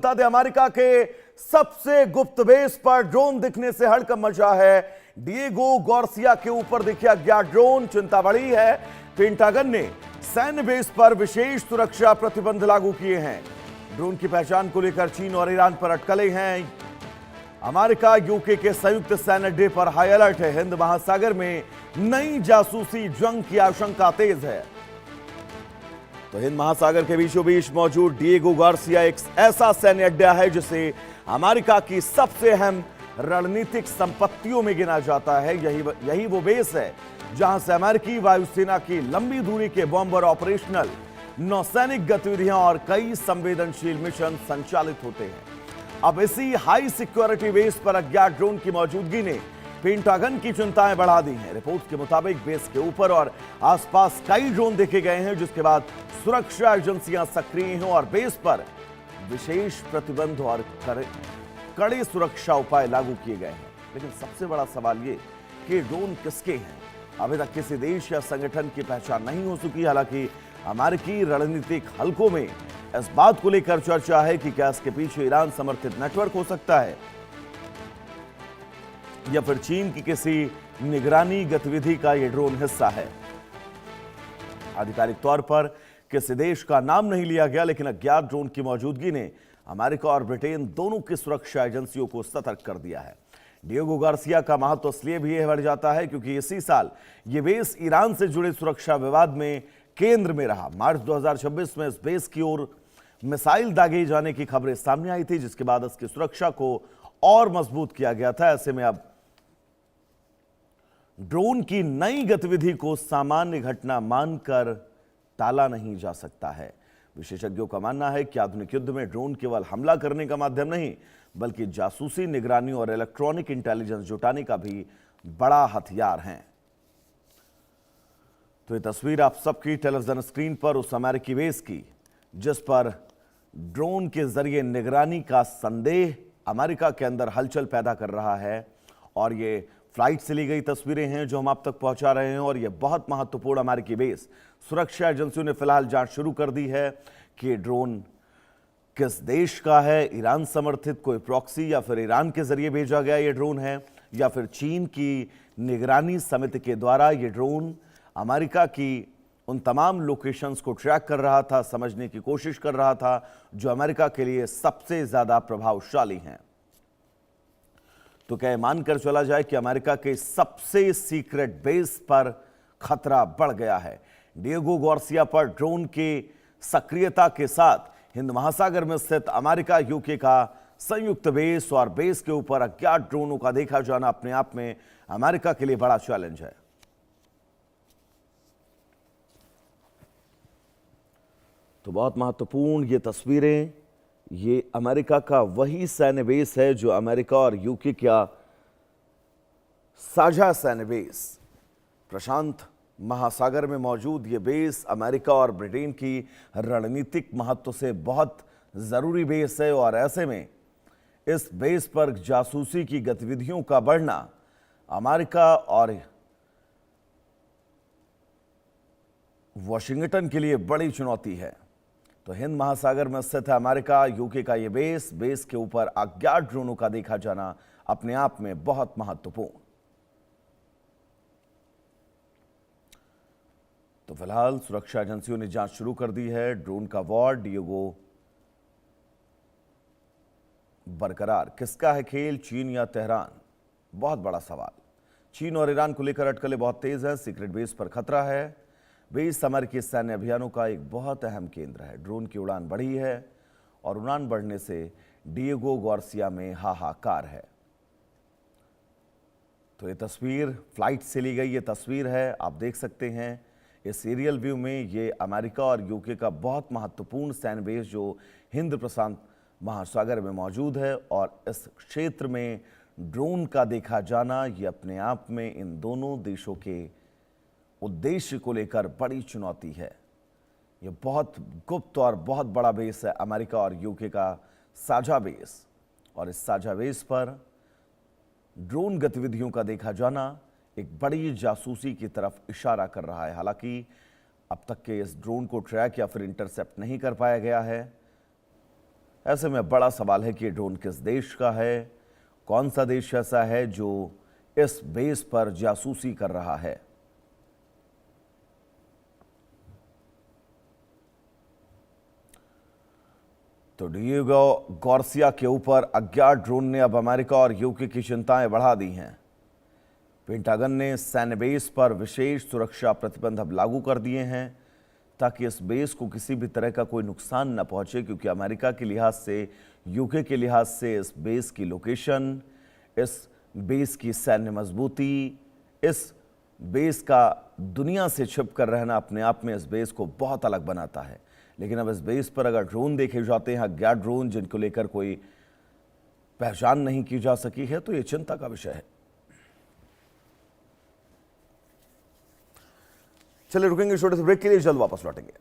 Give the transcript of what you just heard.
बता दें, अमेरिका के सबसे गुप्त बेस पर ड्रोन दिखने से हड़कंप मचा है। डिएगो गार्सिया के ऊपर दिखे अज्ञात ड्रोन, चिंता बढ़ी है। पेंटागन ने सैन्य बेस पर विशेष सुरक्षा प्रतिबंध लागू किए हैं। ड्रोन की पहचान को लेकर चीन और ईरान पर अटकलें हैं। अमेरिका यूके के संयुक्त सैन्य अड्डे पर हाई अलर्ट है। हिंद महासागर में नई जासूसी जंग की आशंका तेज है। तो हिंद महासागर के बीचों बीच मौजूद डिएगो गार्सिया एक ऐसा सैन्य अड्डा है जिसे अमेरिका की सबसे अहम रणनीतिक संपत्तियों में गिना जाता है। यही वो बेस है जहां से अमेरिकी वायुसेना की लंबी दूरी के बॉम्बर ऑपरेशनल, नौसैनिक गतिविधियां और कई संवेदनशील मिशन संचालित होते हैं। अब इसी हाई सिक्योरिटी बेस पर अज्ञात ड्रोन की मौजूदगी ने पेंटागन की चिंताएं बढ़ा दी हैं। रिपोर्ट के मुताबिक बेस के ऊपर और आसपास कई ड्रोन देखे गए हैं, जिसके बाद सुरक्षा एजेंसियां सक्रिय हैं और बेस पर विशेष प्रतिबंध और कड़े सुरक्षा उपाय लागू किए गए हैं। लेकिन सबसे बड़ा सवाल ये कि ड्रोन किसके हैं। अभी तक किसी देश या संगठन की पहचान नहीं हो सकी। हालांकि अमेरिकी रणनीतिक हलकों में इस बात को लेकर चर्चा है कि क्या इसके पीछे ईरान समर्थित नेटवर्क हो सकता है या फिर चीन की किसी निगरानी गतिविधि का यह ड्रोन हिस्सा है। आधिकारिक तौर पर किसी देश का नाम नहीं लिया गया, लेकिन अज्ञात ड्रोन की मौजूदगी ने अमेरिका और ब्रिटेन दोनों की सुरक्षा एजेंसियों को सतर्क कर दिया है। डिएगो गार्सिया का महत्व इसलिए भी बढ़ जाता है क्योंकि इसी साल यह बेस ईरान से जुड़े सुरक्षा विवाद में केंद्र में रहा। मार्च 2026 में इस बेस की ओर मिसाइल दागे जाने की खबरें सामने आई थी, जिसके बाद इसकी सुरक्षा को और मजबूत किया गया था। ऐसे में अब ड्रोन की नई गतिविधि को सामान्य घटना मानकर टाला नहीं जा सकता है। विशेषज्ञों का मानना है कि आधुनिक युद्ध में ड्रोन केवल हमला करने का माध्यम नहीं, बल्कि जासूसी, निगरानी और इलेक्ट्रॉनिक इंटेलिजेंस जुटाने का भी बड़ा हथियार है। तो ये तस्वीर आप सबकी टेलीविजन स्क्रीन पर उस अमेरिकी बेस की, जिस पर ड्रोन के जरिए निगरानी का संदेह अमेरिका के अंदर हलचल पैदा कर रहा है। और ये फ्लाइट से ली गई तस्वीरें हैं जो हम आप तक पहुंचा रहे हैं। और ये बहुत महत्वपूर्ण अमेरिकी बेस, सुरक्षा एजेंसियों ने फिलहाल जांच शुरू कर दी है कि ड्रोन किस देश का है। ईरान समर्थित कोई प्रॉक्सी या फिर ईरान के जरिए भेजा गया ये ड्रोन है, या फिर चीन की निगरानी समिति के द्वारा ये ड्रोन अमेरिका की उन तमाम लोकेशंस को ट्रैक कर रहा था, समझने की कोशिश कर रहा था जो अमेरिका के लिए सबसे ज्यादा प्रभावशाली हैं। तो क्या मानकर चला जाए कि अमेरिका के सबसे सीक्रेट बेस पर खतरा बढ़ गया है। डिएगो गार्सिया पर ड्रोन की सक्रियता के साथ हिंद महासागर में स्थित अमेरिका यूके का संयुक्त बेस और बेस के ऊपर अज्ञात ड्रोनों का देखा जाना अपने आप में अमेरिका के लिए बड़ा चैलेंज है। तो बहुत महत्वपूर्ण ये तस्वीरें, ये अमेरिका का वही सैन्य बेस है जो अमेरिका और यूके का साझा सैन्य बेस, प्रशांत महासागर में मौजूद ये बेस अमेरिका और ब्रिटेन की रणनीतिक महत्व से बहुत जरूरी बेस है। और ऐसे में इस बेस पर जासूसी की गतिविधियों का बढ़ना अमेरिका और वॉशिंगटन के लिए बड़ी चुनौती है। तो हिंद महासागर में स्थित है अमेरिका यूके का यह बेस के ऊपर अज्ञात ड्रोनों का देखा जाना अपने आप में बहुत महत्वपूर्ण। तो फिलहाल सुरक्षा एजेंसियों ने जांच शुरू कर दी है। ड्रोन का वॉर डिएगो बरकरार, किसका है खेल, चीन या तेहरान? बहुत बड़ा सवाल। चीन और ईरान को लेकर अटकलें बहुत तेज है। सीक्रेट बेस पर खतरा है। बेस अमेरिकी सैन्य अभियानों का एक बहुत अहम केंद्र है। ड्रोन की उड़ान बढ़ी है और उड़ान बढ़ने से डिएगो गार्सिया में हाहाकार है। तो ये तस्वीर फ्लाइट से ली गई ये तस्वीर है, आप देख सकते हैं। इस एरियल व्यू में ये अमेरिका और यूके का बहुत महत्वपूर्ण सैन्य बेस जो हिंद प्रशांत महासागर में मौजूद है। और इस क्षेत्र में ड्रोन का देखा जाना ये अपने आप में इन दोनों देशों के उद्देश्य को लेकर बड़ी चुनौती है। ये बहुत गुप्त और बहुत बड़ा बेस है, अमेरिका और यूके का साझा बेस। और इस साझा बेस पर ड्रोन गतिविधियों का देखा जाना एक बड़ी जासूसी की तरफ इशारा कर रहा है। हालांकि अब तक के इस ड्रोन को ट्रैक या फिर इंटरसेप्ट नहीं कर पाया गया है। ऐसे में बड़ा सवाल है कि ये ड्रोन किस देश का है, कौन सा देश ऐसा है जो इस बेस पर जासूसी कर रहा है। तो डिएगो गार्सिया के ऊपर अज्ञात ड्रोन ने अब अमेरिका और यूके की चिंताएं बढ़ा दी हैं। पेंटागन ने सैन्य बेस पर विशेष सुरक्षा प्रतिबंध अब लागू कर दिए हैं ताकि इस बेस को किसी भी तरह का कोई नुकसान न पहुंचे, क्योंकि अमेरिका के लिहाज से, यूके के लिहाज से इस बेस की लोकेशन, इस बेस की सैन्य मजबूती, इस बेस का दुनिया से छिप कर रहना अपने आप में इस बेस को बहुत अलग बनाता है। लेकिन अब इस बेस पर अगर ड्रोन देखे जाते हैं, अज्ञात ड्रोन जिनको लेकर कोई पहचान नहीं की जा सकी है, तो ये चिंता का विषय है। चलिए रुकेंगे छोटे से ब्रेक के लिए, जल्द वापस लौटेंगे।